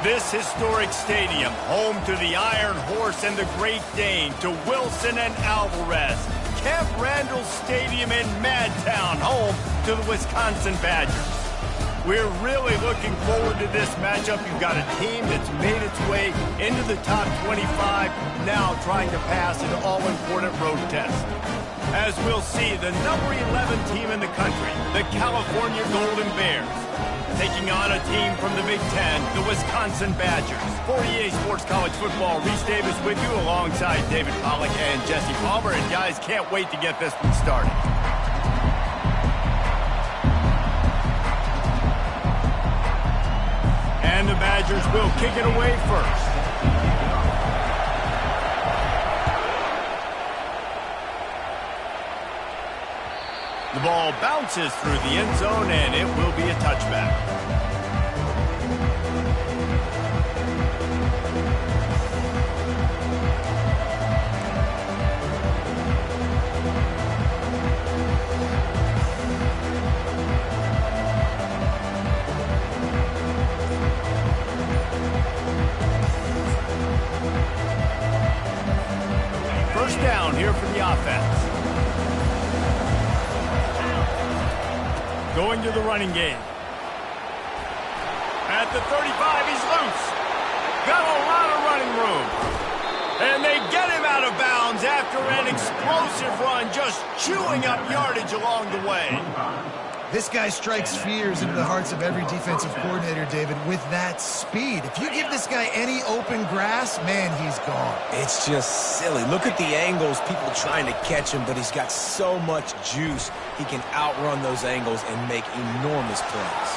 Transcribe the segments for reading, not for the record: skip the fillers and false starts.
This historic stadium, home to the Iron Horse and the Great Dane, to Wilson and Alvarez. Camp Randall Stadium in Madtown, home to the Wisconsin Badgers. We're really looking forward to this matchup. You've got a team that's made its way into the top 25, now trying to pass an all-important road test. As we'll see, the number 11 team in the country, the California Golden Bears, taking on a team from the Big Ten, the Wisconsin Badgers. For EA Sports College Football, Reese Davis with you alongside David Pollack and Jesse Palmer. And guys, can't wait to get this one started. And the Badgers will kick it away first. The ball bounces through the end zone, and it will be a touchback. First down here for the offense. Going to the running game. At the 35, he's loose. Got a lot of running room. And they get him out of bounds after an explosive run, just chewing up yardage along the way. This guy strikes fears into the hearts of every defensive coordinator, David, with that speed. If you give this guy any open grass, man, he's gone. It's just silly. Look at the angles, people trying to catch him, but he's got so much juice. He can outrun those angles and make enormous plays.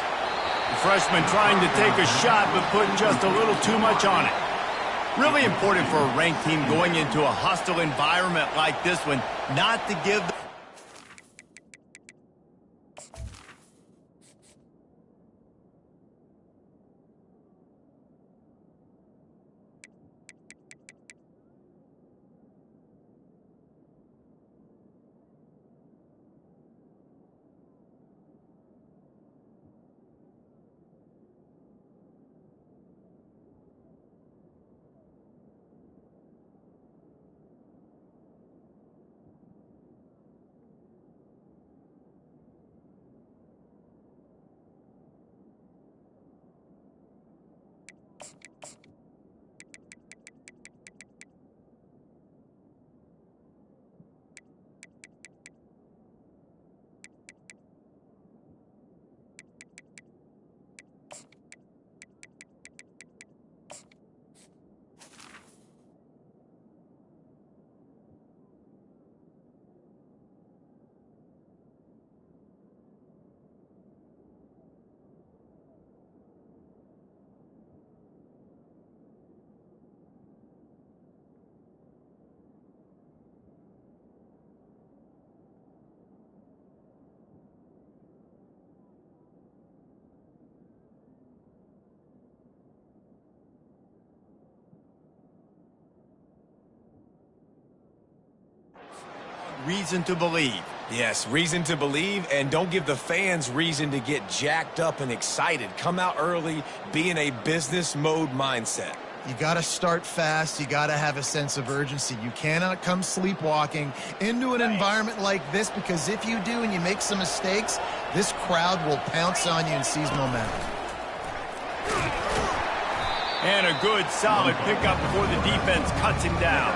The freshman trying to take a shot, but putting just a little too much on it. Really important for a ranked team going into a hostile environment like this one, not to give the reason to believe. Yes, reason to believe, and don't give the fans reason to get jacked up and excited. Come out early, be in a business mode mindset. You got to start fast. You got to have a sense of urgency. You cannot come sleepwalking into an environment like this, because if you do and you make some mistakes, this crowd will pounce on you and seize momentum. And a good, solid pickup before the defense cuts him down.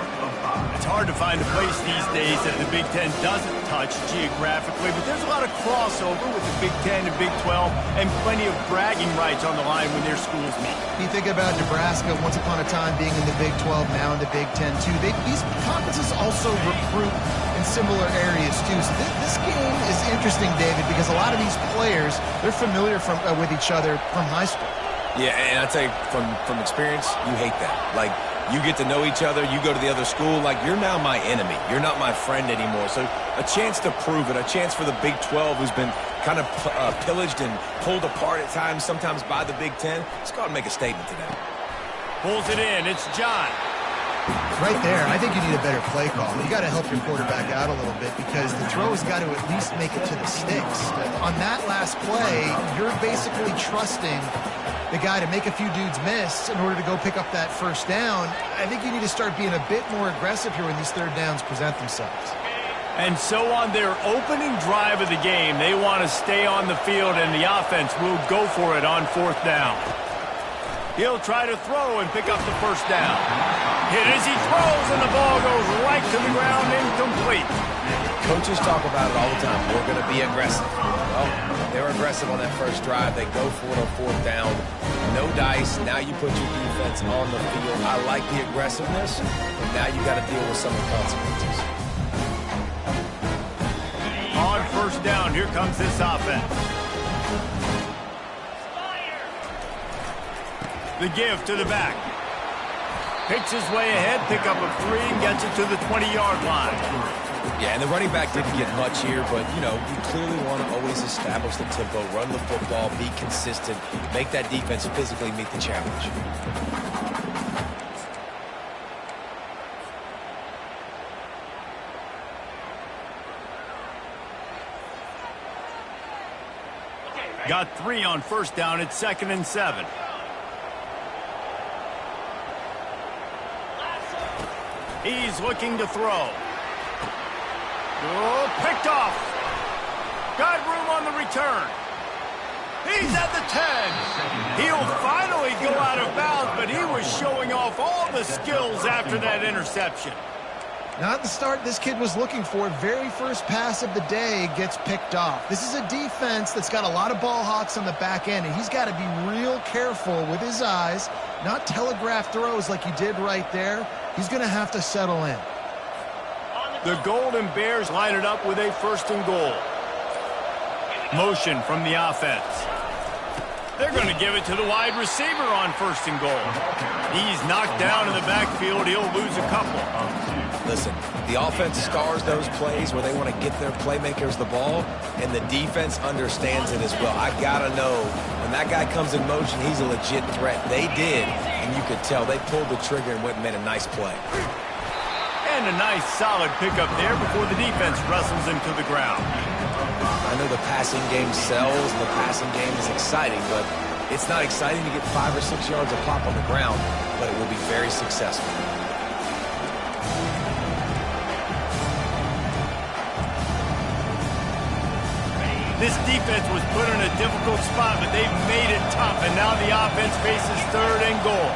It's hard to find a place these days that the Big Ten doesn't touch geographically, but there's a lot of crossover with the Big Ten and Big 12 and plenty of bragging rights on the line when their schools meet. You think about Nebraska once upon a time being in the Big 12, now in the Big 10 too. These conferences also recruit in similar areas too. So this game is interesting, David, because a lot of these players, they're familiar with each other from high school. Yeah, and I tell you, from experience, you hate that. Like, you get to know each other, you go to the other school, like, you're now my enemy. You're not my friend anymore. So a chance to prove it, a chance for the Big 12, who's been kind of pillaged and pulled apart at times, sometimes by the Big 10. Let's go out and make a statement today. Pulls it in. It's John. Right there, I think you need a better play call. You got to help your quarterback out a little bit, because the throw has got to at least make it to the sticks. On that last play, you're basically trusting the guy to make a few dudes miss in order to go pick up that first down. I think you need to start being a bit more aggressive here when these third downs present themselves. And so on their opening drive of the game, they want to stay on the field, and the offense will go for it on fourth down. He'll try to throw and pick up the first down. Hit as he throws, and the ball goes right to the ground, incomplete. Coaches talk about it all the time. We're going to be aggressive. Well, they're aggressive on that first drive. They go for it on fourth down. No dice. Now you put your defense on the field. I like the aggressiveness, but now you got to deal with some of the consequences. On first down, here comes this offense. The give to the back. Picks his way ahead, pick up a 3, and gets it to the 20-yard line. Yeah, and the running back didn't get much here, but, you know, you clearly want to always establish the tempo, run the football, be consistent, make that defense physically meet the challenge. Got 3 on first down. It's 2nd and 7. He's looking to throw. Oh, picked off. Got room on the return. He's at the 10. He'll finally go out of bounds, but he was showing off all the skills after that interception. Not the start this kid was looking for. Very first pass of the day gets picked off. This is a defense that's got a lot of ball hawks on the back end, and he's got to be real careful with his eyes, not telegraph throws like he did right there. He's going to have to settle in. The Golden Bears line it up with a 1st and goal. Motion from the offense. They're going to give it to the wide receiver on 1st and goal. He's knocked down in the backfield. He'll lose a couple. Listen, the offense stars those plays where they want to get their playmakers the ball, and the defense understands it as well. I got to know, when that guy comes in motion, he's a legit threat. They did, and you could tell they pulled the trigger and went and made a nice play. And a nice solid pickup there before the defense wrestles him to the ground. I know the passing game sells, the passing game is exciting, but it's not exciting to get 5 or 6 yards of pop on the ground, but it will be very successful. This defense was put in a difficult spot, but they've made it tough, and now the offense faces 3rd and goal.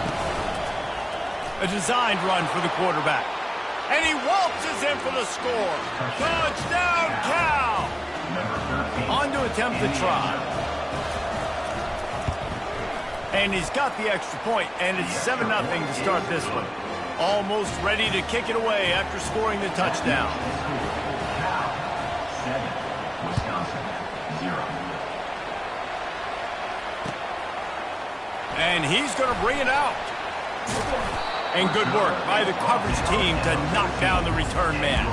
A designed run for the quarterback. And he waltzes in for the score. Touchdown, Cal! On to attempt the try. And he's got the extra point, and it's 7-0 to start this one. Almost ready to kick it away after scoring the touchdown. And he's going to bring it out. And good work by the coverage team to knock down the return man.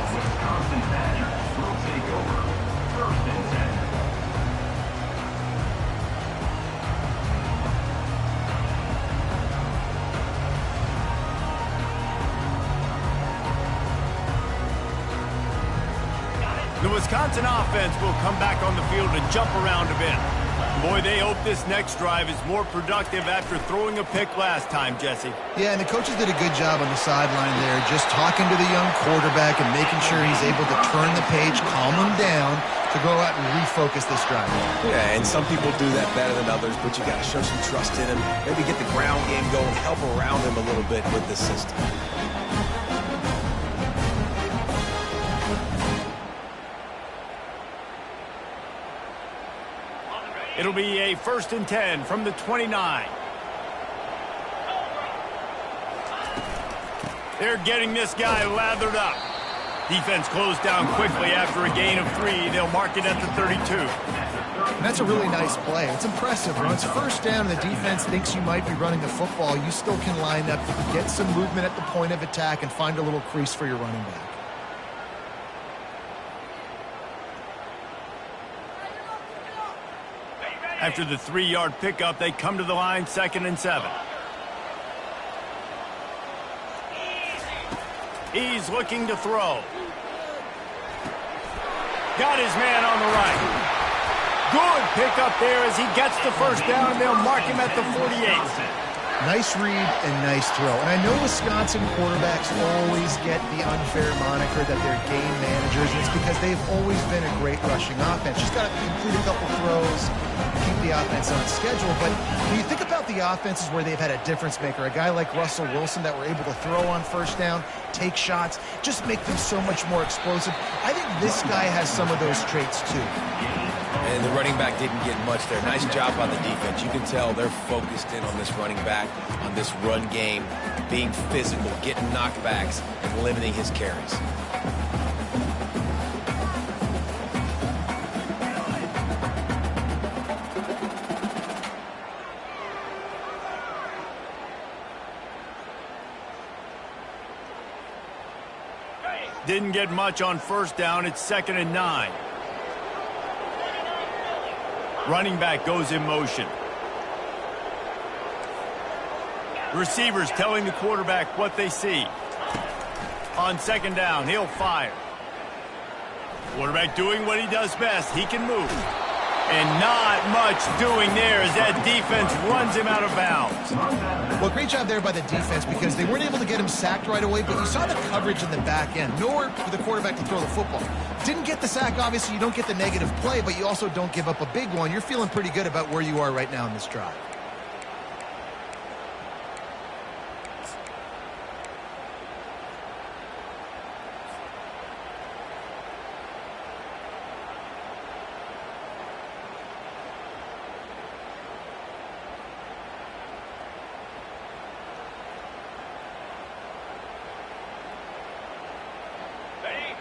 The Wisconsin offense will come back on the field and jump around a bit. Boy, they hope this next drive is more productive after throwing a pick last time, Jesse. Yeah, and the coaches did a good job on the sideline there, just talking to the young quarterback and making sure he's able to turn the page, calm him down, to go out and refocus this drive. Yeah, and some people do that better than others, but you got to show some trust in him. Maybe get the ground game going, help around him a little bit with the system. It'll be a 1st and 10 from the 29. They're getting this guy lathered up. Defense closed down quickly after a gain of 3. They'll mark it at the 32. And that's a really nice play. It's impressive. When it's 1st down and the defense thinks you might be running the football, you still can line up, get some movement at the point of attack, and find a little crease for your running back. After the 3-yard pickup, they come to the line, 2nd and 7. He's looking to throw. Got his man on the right. Good pickup there as he gets the first down, and they'll mark him at the 48. Nice read and nice throw. And I know Wisconsin quarterbacks always get the unfair moniker that they're game managers, and it's because they've always been a great rushing offense. Just got to complete a couple throws, keep the offense on schedule. But when you think about the offenses where they've had a difference maker, a guy like Russell Wilson that were able to throw on first down, take shots, just make them so much more explosive. I think this guy has some of those traits too. And the running back didn't get much there. Nice job by the defense. You can tell they're focused in on this running back, on this run game, being physical, getting knockbacks, and limiting his carries. Didn't get much on first down. It's 2nd and 9. Running back goes in motion. Receivers telling the quarterback what they see. On 2nd down, he'll fire. Quarterback doing what he does best. He can move. And not much doing there as that defense runs him out of bounds. Well, great job there by the defense because they weren't able to get him sacked right away, but you saw the coverage in the back end. Nowhere for the quarterback to throw the football. Didn't get the sack, obviously. You don't get the negative play, but you also don't give up a big one. You're feeling pretty good about where you are right now in this drive.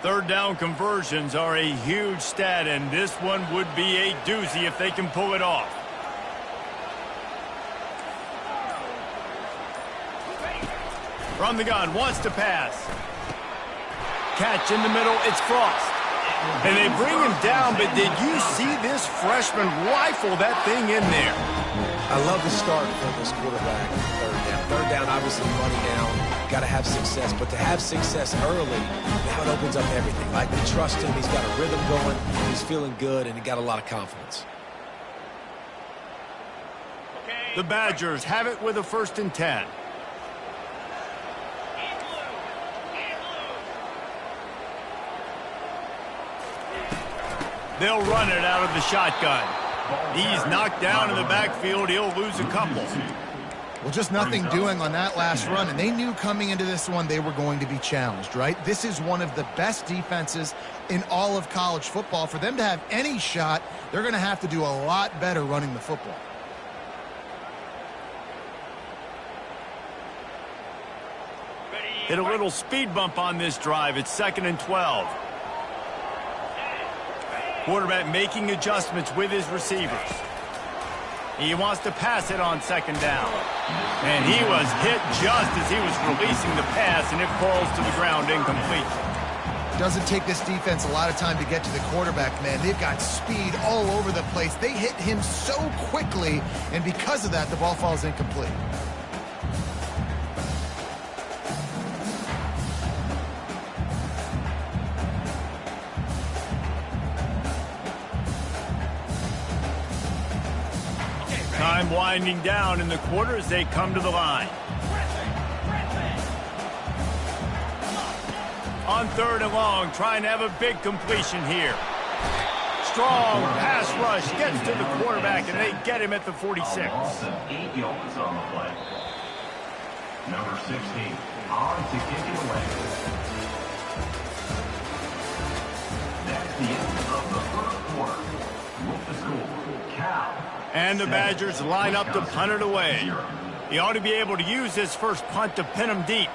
Third down conversions are a huge stat, and this one would be a doozy if they can pull it off. From the gun, wants to pass. Catch in the middle, it's Frost. And they bring him down, but did you see this freshman rifle that thing in there? I love the start for this quarterback. Third down, obviously money down. Got to have success, but to have success early, now it opens up everything. Like, we trust him. He's got a rhythm going. He's feeling good, and he got a lot of confidence. The Badgers have it with a 1st and 10. They'll run it out of the shotgun. He's knocked down in the backfield. He'll lose a couple. Well, just nothing doing on that last run, and they knew coming into this one they were going to be challenged, right? This is one of the best defenses in all of college football. For them to have any shot, they're going to have to do a lot better running the football. Hit a little speed bump on this drive. It's 2nd and 12. Quarterback making adjustments with his receivers. He wants to pass it on 2nd down. And he was hit just as he was releasing the pass, and it falls to the ground incomplete. Doesn't take this defense a lot of time to get to the quarterback, man. They've got speed all over the place. They hit him so quickly, and because of that, the ball falls incomplete. Time winding down in the quarter as they come to the line. On 3rd and long, trying to have a big completion here. Strong pass rush gets to the quarterback, and they get him at the 46. 8 yards on the play. Number 16 on to kick it away. That's the end of the 1st quarter. With the score, Cal. And the Badgers line up to punt it away. He ought to be able to use this first punt to pin him deep.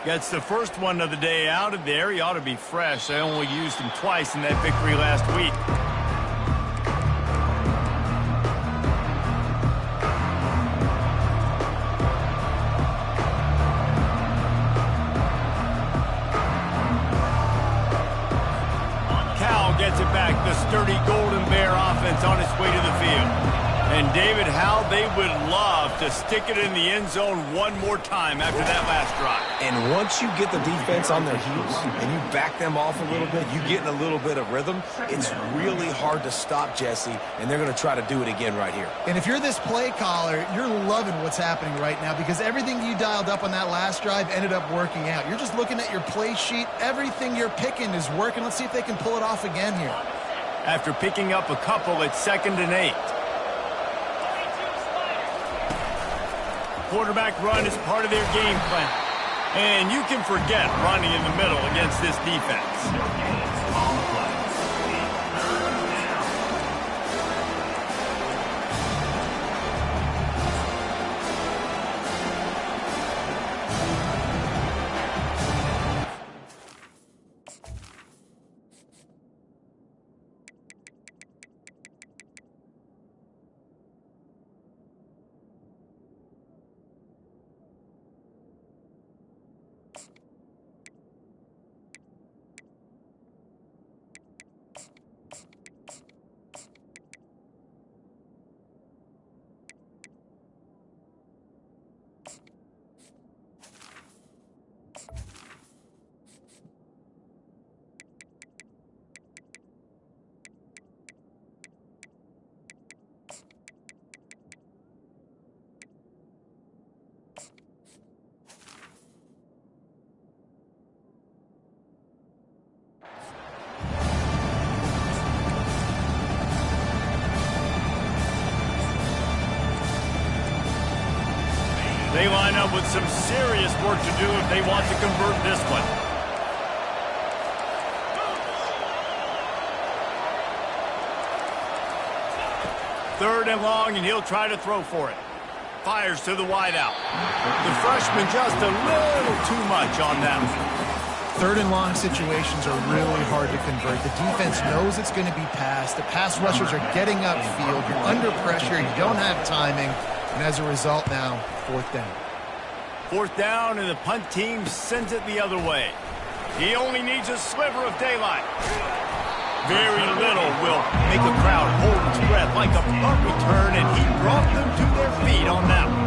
Gets the first one of the day out of there. He ought to be fresh. They only used him twice in that victory last week. Gets it back, the sturdy Golden Bear offense on its way to the field. And David, how they would love to stick it in the end zone one more time after that last drive. And once you get the defense on their heels and you back them off a little bit, you get in a little bit of rhythm, it's really hard to stop, Jesse, and they're going to try to do it again right here. And if you're this play caller, you're loving what's happening right now because everything you dialed up on that last drive ended up working out. You're just looking at your play sheet. Everything you're picking is working. Let's see if they can pull it off again here. After picking up a couple, it's 2nd and 8. Quarterback run is part of their game plan. And you can forget running in the middle against this defense. They line up with some serious work to do if they want to convert this one. Third and long, and he'll try to throw for it. Fires to the wideout. The freshman just a little too much on that one. Third and long situations are really hard to convert. The defense knows it's going to be passed. The pass rushers are getting upfield. You're under pressure. You don't have timing. And as a result now, 4th down. 4th down, and the punt team sends it the other way. He only needs a sliver of daylight. Very little will make a crowd hold its breath like a punt return, and he brought them to their feet on that one.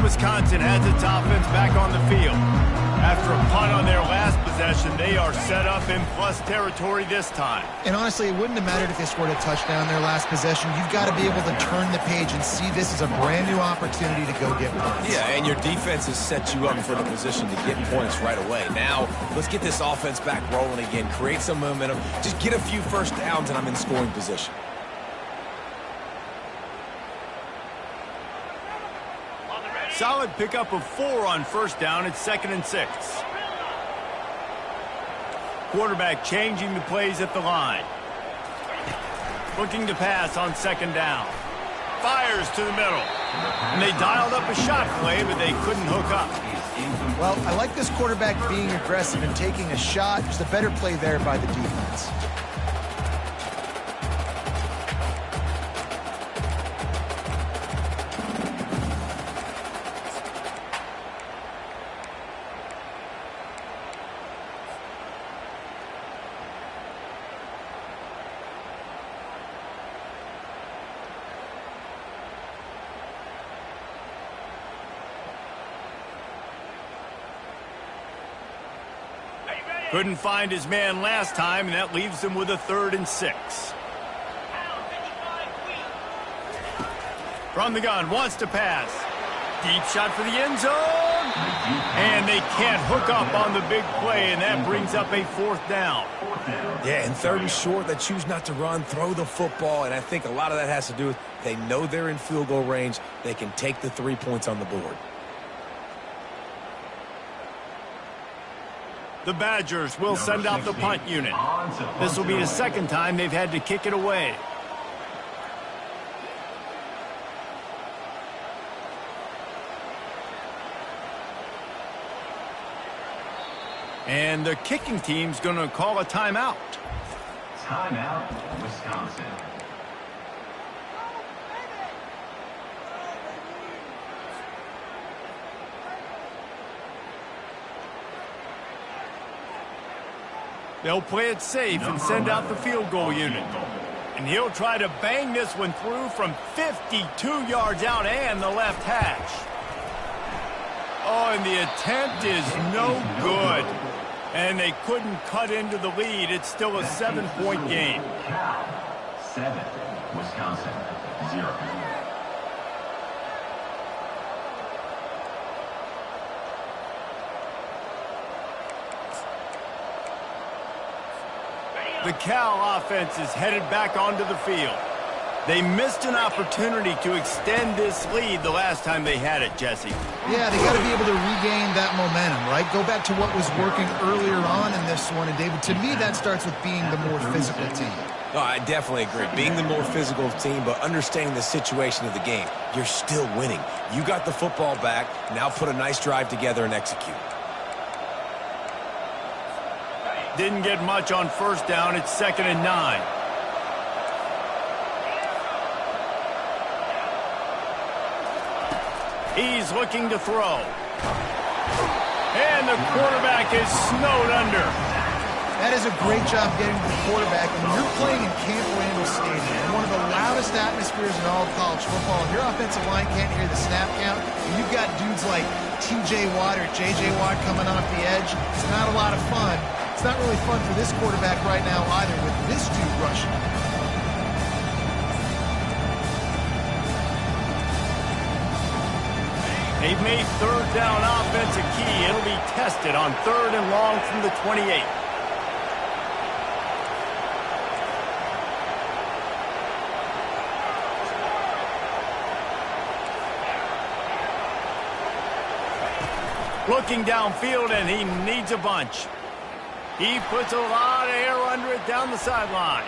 Wisconsin has its offense back on the field. After a punt on their last possession, they are set up in plus territory this time. And honestly, it wouldn't have mattered if they scored a touchdown their last possession. You've got to be able to turn the page and see this as a brand new opportunity to go get points. Yeah, and your defense has set you up for the position to get points right away. Now, let's get this offense back rolling again, create some momentum, just get a few first downs, and I'm in scoring position. Solid pickup of 4 on 1st down. It's 2nd and 6. Quarterback changing the plays at the line. Looking to pass on 2nd down. Fires to the middle. And they dialed up a shot play, but they couldn't hook up. Well, I like this quarterback being aggressive and taking a shot. Just a better play there by the defense. Couldn't find his man last time, and that leaves him with a 3rd and 6. From the gun, wants to pass. Deep shot for the end zone. And they can't hook up on the big play, and that brings up a 4th down. Yeah, and 3rd and short, they choose not to run, throw the football, and I think a lot of that has to do with they know they're in field goal range. They can take the 3 points on the board. The Badgers will send out the punt unit. This will be the 2nd time they've had to kick it away. And the kicking team's going to call a timeout. Timeout, Wisconsin. They'll play it safe and send out the field goal unit. And he'll try to bang this one through from 52 yards out and the left hash. Oh, and the attempt is no good. And they couldn't cut into the lead. It's still a 7-point game. 7, Wisconsin, 0. The Cal offense is headed back onto the field. They missed an opportunity to extend this lead the last time they had it, Jesse. Yeah, they got to be able to regain that momentum, right? Go back to what was working earlier on in this one. And, David, to me, that starts with being the more physical team. No, I definitely agree. Being the more physical team, but understanding the situation of the game. You're still winning. You got the football back. Now put a nice drive together and execute. Didn't get much on first down. It's 2nd and 9. He's looking to throw. And the quarterback is snowed under. That is a great job getting to the quarterback. And you're playing in Camp Randall Stadium, one of the loudest atmospheres in all of college football. And your offensive line can't hear the snap count. And you've got dudes like T.J. Watt or J.J. Watt coming off the edge. It's not a lot of fun. It's not really fun for this quarterback right now either with this dude rushing. They've made third down offense a key. It'll be tested on 3rd and long from the 28. Looking downfield, and he needs a bunch. He puts a lot of air under it down the sideline.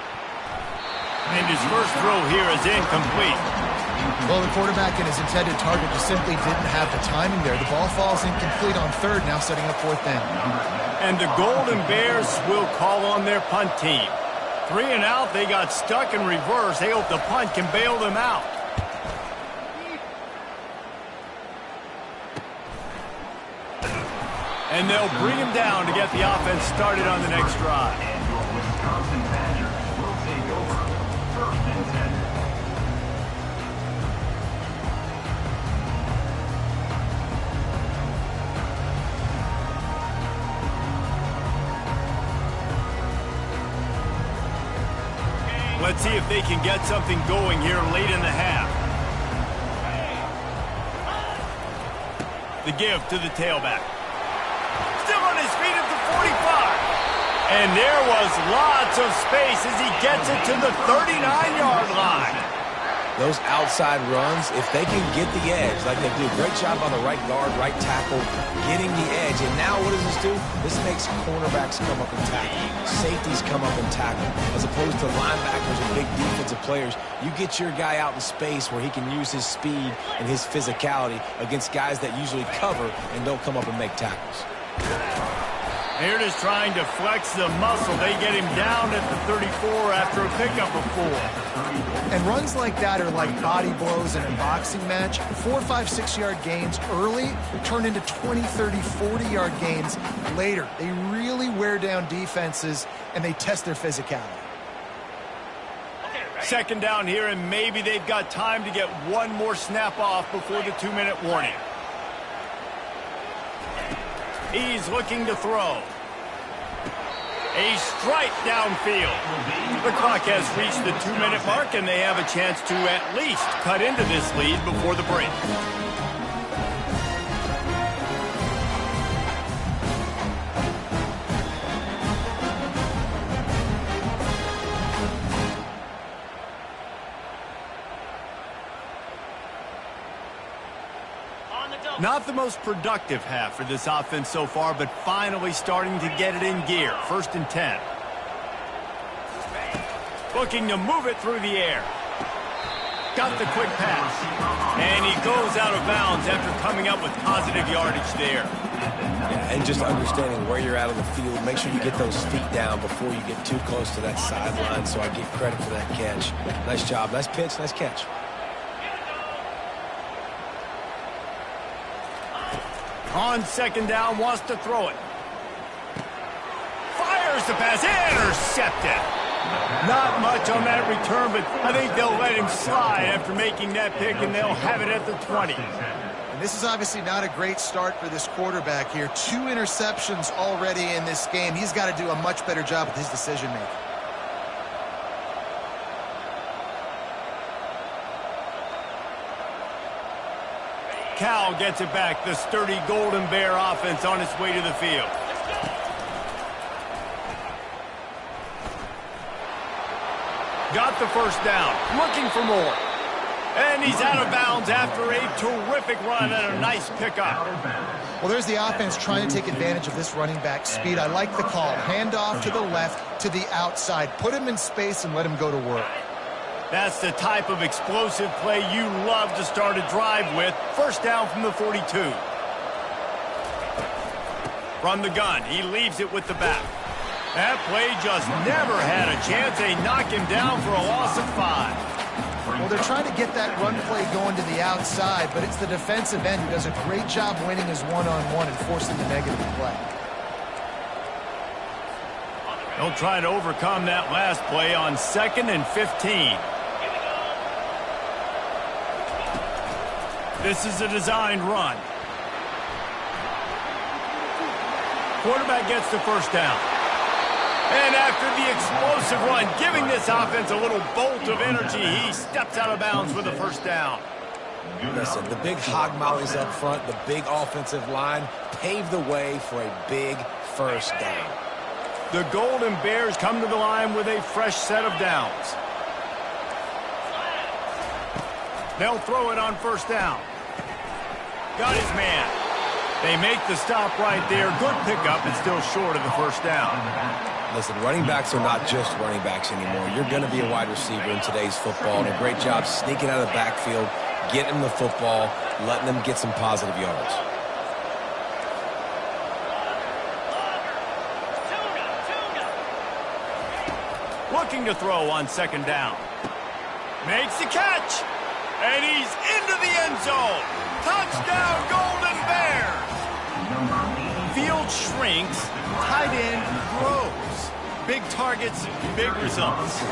And his first throw here is incomplete. Well, the quarterback and his intended target just simply didn't have the timing there. The ball falls incomplete on 3rd, now setting up 4th down. And the Golden Bears will call on their punt team. 3 and out, they got stuck in reverse. They hope the punt can bail them out. And they'll bring him down to get the offense started on the next drive. And your Wisconsin Badgers will take over 1st and 10. Let's see if they can get something going here late in the half. The give to the tailback. Still on his feet at the 45. And there was lots of space as he gets it to the 39-yard line. Those outside runs, if they can get the edge, like they do, great job on the right guard, right tackle, getting the edge. And now what does this do? This makes cornerbacks come up and tackle. Safeties come up and tackle. As opposed to linebackers and big defensive players, you get your guy out in space where he can use his speed and his physicality against guys that usually cover and don't come up and make tackles. They're just trying to flex the muscle. They get him down at the 34 after a pickup of 4. And runs like that are like body blows in a boxing match. 4, 5, 6-yard gains early turn into 20, 30, 40-yard gains later. They really wear down defenses, and they test their physicality. 2nd down here, and maybe they've got time to get one more snap off before the 2-minute warning. He's looking to throw. A strike downfield. The clock has reached the 2-minute mark, and they have a chance to at least cut into this lead before the break. Not the most productive half for this offense so far, but finally starting to get it in gear. 1st and 10. Looking to move it through the air. Got the quick pass. And he goes out of bounds after coming up with positive yardage there. Yeah, and just understanding where you're at on the field. Make sure you get those feet down before you get too close to that sideline, so I give credit for that catch. Nice job. Nice pitch. Nice catch. On 2nd down, wants to throw it. Fires There's the pass. Intercepted. Not much on that return, but I think they'll let him slide after making that pick, and they'll have it at the 20. And this is obviously not a great start for this quarterback here. 2 interceptions already in this game. He's got to do a much better job with his decision-making. Cal gets it back. The sturdy Golden Bear offense on its way to the field. Got the first down. Looking for more. And he's out of bounds after a terrific run and a nice pickup. Well, there's the offense trying to take advantage of this running back speed. I like the call. Hand off to the left, to the outside. Put him in space and let him go to work. That's the type of explosive play you love to start a drive with. First down from the 42. From the gun, he leaves it with the back. That play just never had a chance. They knock him down for a loss of 5. Well, they're trying to get that run play going to the outside, but it's the defensive end who does a great job winning his one-on-one and forcing the negative play. They'll try to overcome that last play on 2nd and 15. This is a designed run. Quarterback gets the first down. And after the explosive run, giving this offense a little bolt of energy, he steps out of bounds for the first down. Listen, the big hog mollies up front, the big offensive line, paved the way for a big first down. The Golden Bears come to the line with a fresh set of downs. They'll throw it on first down. Got his man. They make the stop right there. Good pickup and still short of the first down. Listen, running backs are not just running backs anymore. You're going to be a wide receiver in today's football, and a great job sneaking out of the backfield, getting them the football, letting them get some positive yards. Looking to throw on 2nd down. Makes the catch. And he's into the end zone. Touchdown, Golden Bears. Field shrinks, tight end grows. Big targets, big results.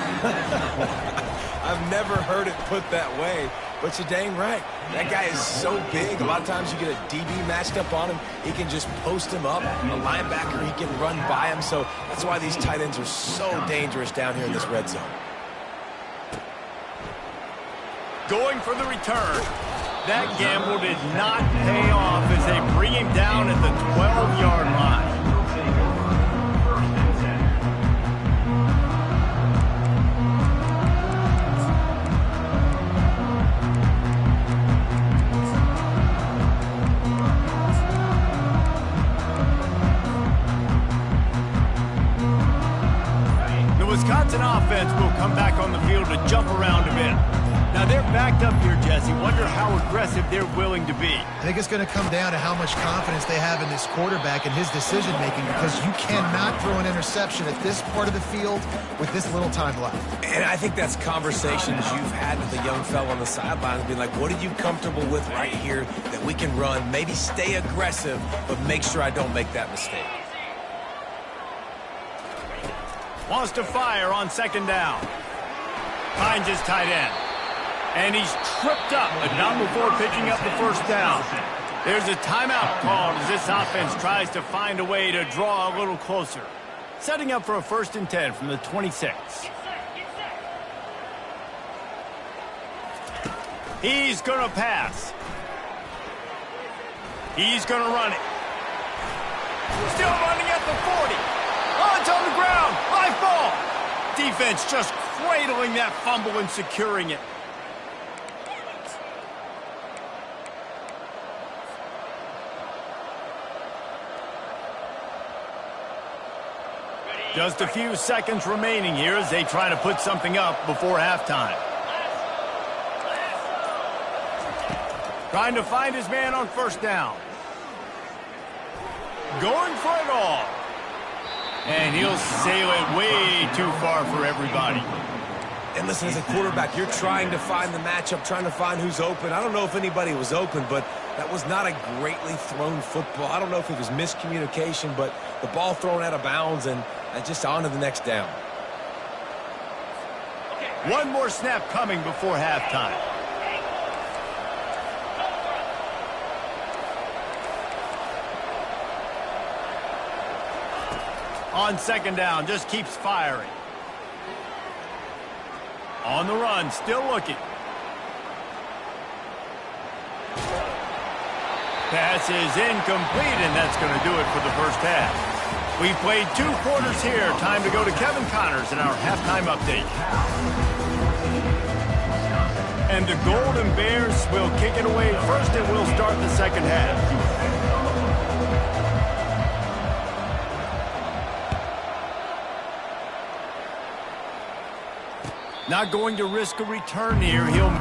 I've never heard it put that way, but you're dang right. That guy is so big. A lot of times you get a DB matched up on him. He can just post him up. A linebacker, he can run by him. So that's why these tight ends are so dangerous down here in this red zone. Going for the return. That gamble did not pay off as they bring him down at the 12-yard line. The Wisconsin offense will come back on the field to jump around a bit. Now, they're backed up here, Jesse. Wonder how aggressive they're willing to be. I think it's going to come down to how much confidence they have in this quarterback and his decision-making, because you cannot throw an interception at this part of the field with this little time left. And I think that's conversations you've had with the young fella on the sideline and be like, what are you comfortable with right here that we can run? Maybe stay aggressive, but make sure I don't make that mistake. Wants to fire on 2nd down. Finds his tight end. And he's tripped up, but not before picking up the first down. There's a timeout called as this offense tries to find a way to draw a little closer. Setting up for a 1st and 10 from the 26. He's going to pass. He's going to run it. Still running at the 40. Oh, it's on the ground. Live ball. Defense just cradling that fumble and securing it. Just a few seconds remaining here as they try to put something up before halftime. Trying to find his man on first down. Going for it all. And he'll sail it way too far for everybody. And listen, as a quarterback, you're trying to find the matchup, trying to find who's open. I don't know if anybody was open, but that was not a greatly thrown football. I don't know if it was miscommunication, but the ball thrown out of bounds, and and just on to the next down. One more snap coming before halftime. On second down, just keeps firing. On the run, still looking. Pass is incomplete, and that's going to do it for the first half. We've played 2 quarters here. Time to go to Kevin Connors in our halftime update. And the Golden Bears will kick it away first, and we'll start the second half. Not going to risk a return here. He'll...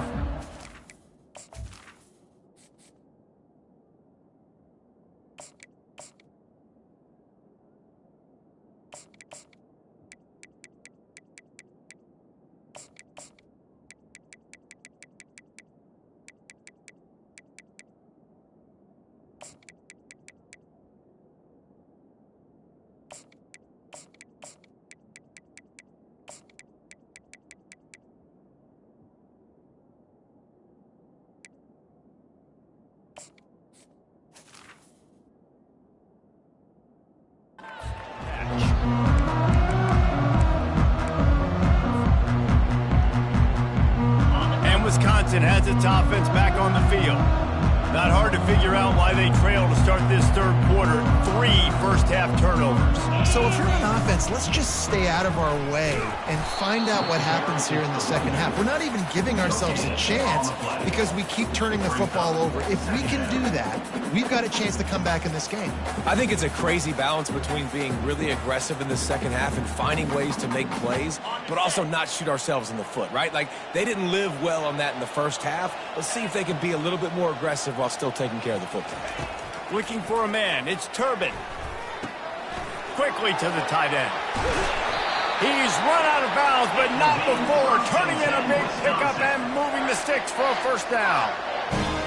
Wisconsin has its offense back on the field. Not hard to figure out why they trail to start this third quarter. 3 first-half turnovers. So if you're on offense, let's just stay out of our way and find out what happens here in the second half. We're not even giving ourselves a chance because we keep turning the football over. If we can do that, we've got a chance to come back in this game. I think it's a crazy balance between being really aggressive in the second half and finding ways to make plays, but also not shoot ourselves in the foot, right? Like, they didn't live well on that in the first half. Let's see if they can be a little bit more aggressive while still taking care of the football. Looking for a man. It's Turbin. Quickly to the tight end. He's run out of bounds, but not before. Turning in a big pickup and moving the sticks for a first down.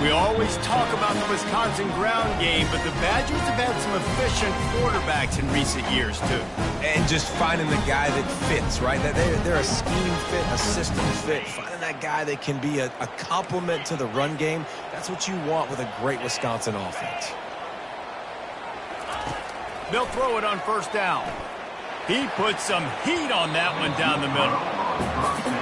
We always talk about the Wisconsin ground game, but the Badgers have had some efficient quarterbacks in recent years, too. And just finding the guy that fits, right? They're a scheme fit, a system fit. Finding that guy that can be a complement to the run game. That's what you want with a great Wisconsin offense. They'll throw it on first down. He put some heat on that one down the middle.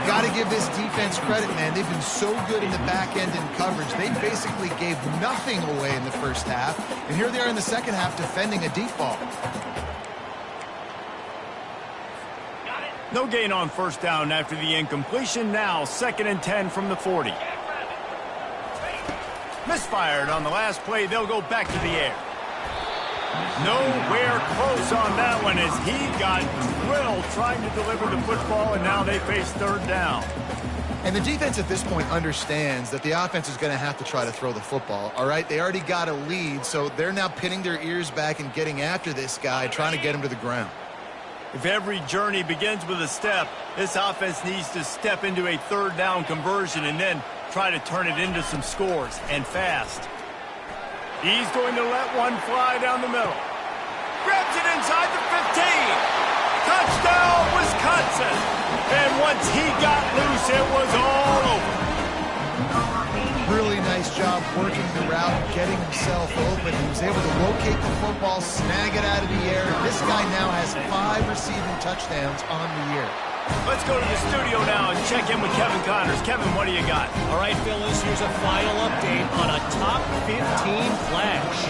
Got to give this defense credit, man. They've been so good in the back end in coverage. They basically gave nothing away in the first half. And here they are in the second half defending a deep ball. No gain on first down after the incompletion. Now 2nd and 10 from the 40. Misfired on the last play. They'll go back to the air. Nowhere close on that one as he got drilled trying to deliver the football, and now they face third down. And the defense at this point understands that the offense is going to have to try to throw the football, all right? They already got a lead, so they're now pinning their ears back and getting after this guy, trying to get him to the ground. If every journey begins with a step, this offense needs to step into a third down conversion and then try to turn it into some scores, and fast. He's going to let one fly down the middle. Grabs it inside the 15. Touchdown, Wisconsin. And once he got loose, it was all over. Really nice job working the route, getting himself open. He was able to locate the football, snag it out of the air. This guy now has 5 receiving touchdowns on the year. Let's go to the studio now and check in with Kevin Connors. Kevin, what do you got? All right, Phyllis, here's a final update on a top 15 flash.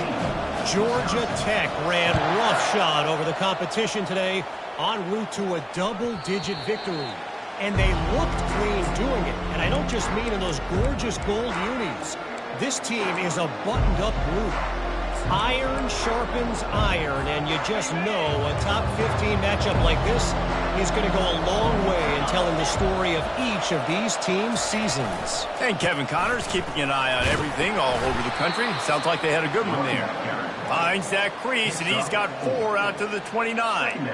Georgia Tech ran roughshod over the competition today en route to a double-digit victory. And they looked clean doing it. And I don't just mean in those gorgeous gold unis. This team is a buttoned-up group. Iron sharpens iron, and you just know a top 15 matchup like this is going to go a long way in telling the story of each of these teams' seasons. And Kevin Connors keeping an eye on everything all over the country. Sounds like they had a good one there. Finds that crease, and he's got 4 out to the 29.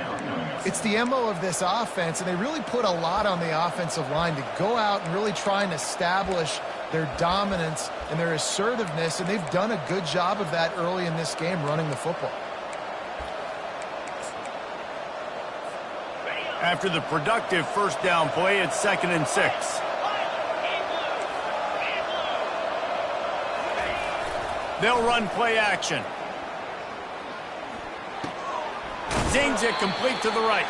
It's the MO of this offense, and they really put a lot on the offensive line to go out and really try and establish their dominance and their assertiveness, and they've done a good job of that early in this game running the football. After the productive first down play, it's 2nd and 6. They'll run play action. Zings it complete to the right.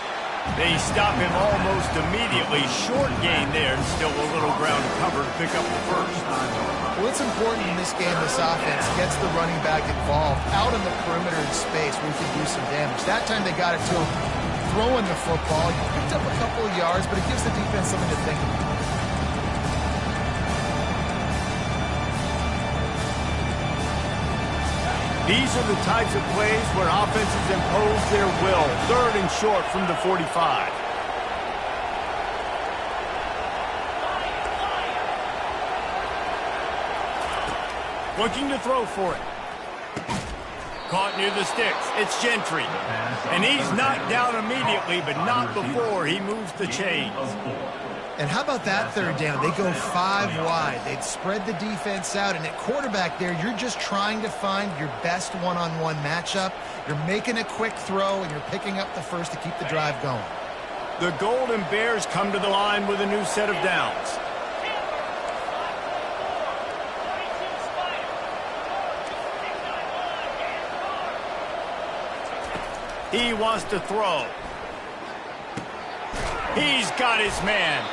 They stop him almost immediately. Short gain there, and still a little ground cover to pick up the first. Well, it's important in this game, this offense gets the running back involved out on the perimeter in space where he can do some damage. That time they got it to him throwing the football. He picked up a couple of yards, but it gives the defense something to think about. These are the types of plays where offenses impose their will. 3rd and short from the 45. Looking to throw for it. Caught near the sticks. It's Gentry. And he's knocked down immediately, but not before he moves the chains. And how about that 3rd down? They go 5 wide. They'd spread the defense out, and at quarterback there, you're just trying to find your best one-on-one matchup. You're making a quick throw, and you're picking up the first to keep the drive going. The Golden Bears come to the line with a new set of downs. He wants to throw. He's got his man.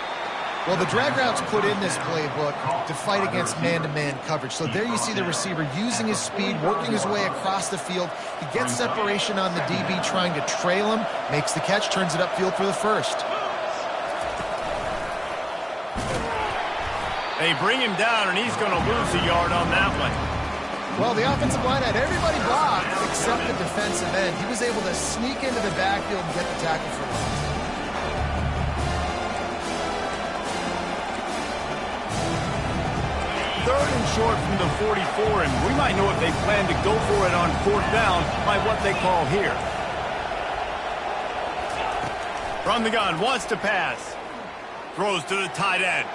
Well, the drag routes put in this playbook to fight against man-to-man coverage. So there you see the receiver using his speed, working his way across the field. He gets separation on the DB, trying to trail him, makes the catch, turns it upfield for the first. They bring him down, and he's going to lose a yard on that one. Well, the offensive line had everybody blocked except the defensive end. He was able to sneak into the backfield and get the tackle for loss. Third and short from the 44, and we might know if they plan to go for it on 4th down by what they call here. From the gun, wants to pass. Throws to the tight end.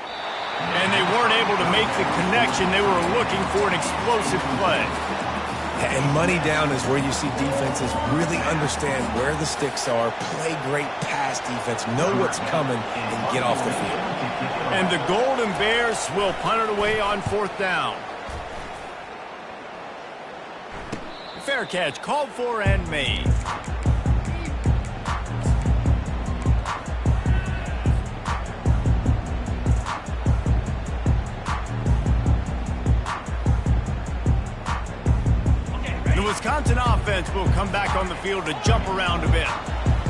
And they weren't able to make the connection. They were looking for an explosive play. And money down is where you see defenses really understand where the sticks are, play great pass defense, know what's coming, and get off the field. And the Golden Bears will punt it away on 4th down. Fair catch, called for and made. The Wisconsin offense will come back on the field to jump around a bit.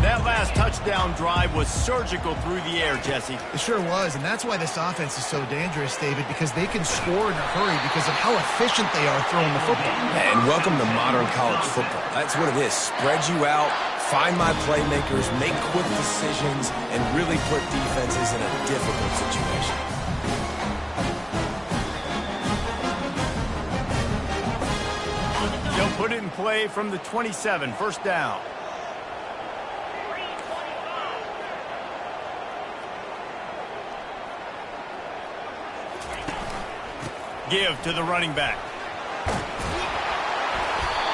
That last touchdown drive was surgical through the air, Jesse. It sure was, and that's why this offense is so dangerous, David, because they can score in a hurry because of how efficient they are throwing the football. And welcome to modern college football. That's what it is. Spread you out, find my playmakers, make quick decisions, and really put defenses in a difficult situation. They'll put it in play from the 27, 1st down. Give to the running back.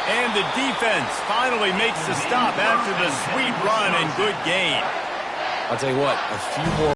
And the defense finally makes the stop after the sweet run and good gain. I'll tell you what, a few more